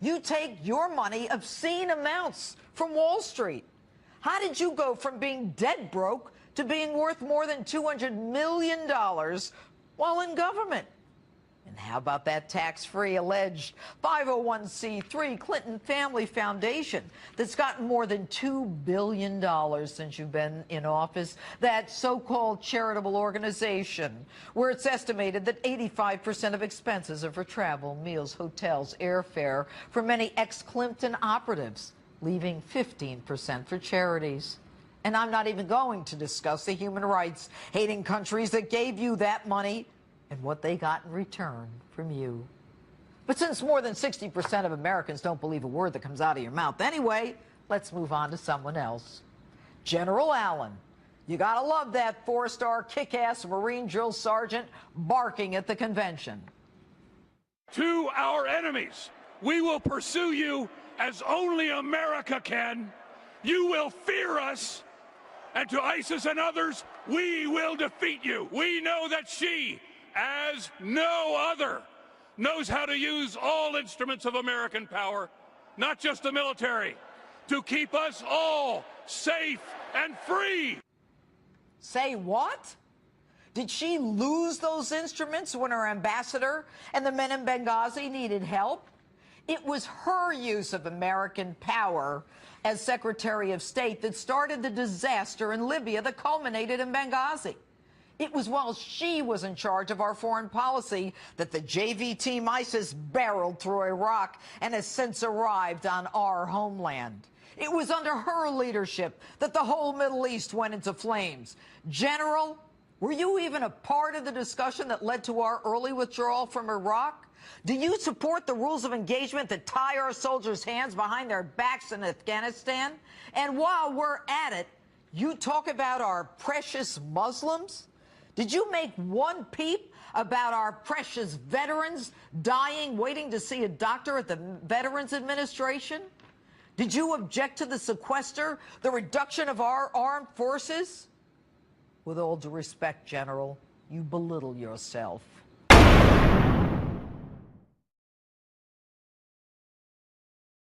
You take your money obscene amounts from Wall Street. How did you go from being dead broke to being worth more than $200 million while in government? And how about that tax-free alleged 501c3 Clinton Family Foundation that's gotten more than $2 billion since you've been in office? That so-called charitable organization where it's estimated that 85% of expenses are for travel, meals, hotels, airfare for many ex-Clinton operatives, leaving 15% for charities. And I'm not even going to discuss the human rights-hating countries that gave you that money and what they got in return from you. But since more than 60% of Americans don't believe a word that comes out of your mouth anyway, let's move on to someone else. General Allen. You gotta love that four-star kick-ass Marine drill sergeant barking at the convention. To our enemies, we will pursue you as only America can. You will fear us. And to ISIS and others, we will defeat you. We know that she, as no other, knows how to use all instruments of American power, not just the military, to keep us all safe and free. Say what? Did she lose those instruments when her ambassador and the men in Benghazi needed help? It was her use of American power as Secretary of State that started the disaster in Libya that culminated in Benghazi. It was while she was in charge of our foreign policy that the JV team ISIS barreled through Iraq and has since arrived on our homeland. It was under her leadership that the whole Middle East went into flames. General, were you even a part of the discussion that led to our early withdrawal from Iraq? Do you support the rules of engagement that tie our soldiers' hands behind their backs in Afghanistan? And while we're at it, you talk about our precious Muslims? Did you make one peep about our precious veterans dying waiting to see a doctor at the Veterans Administration? Did you object to the sequester, the reduction of our armed forces? With all due respect, General, you belittle yourself.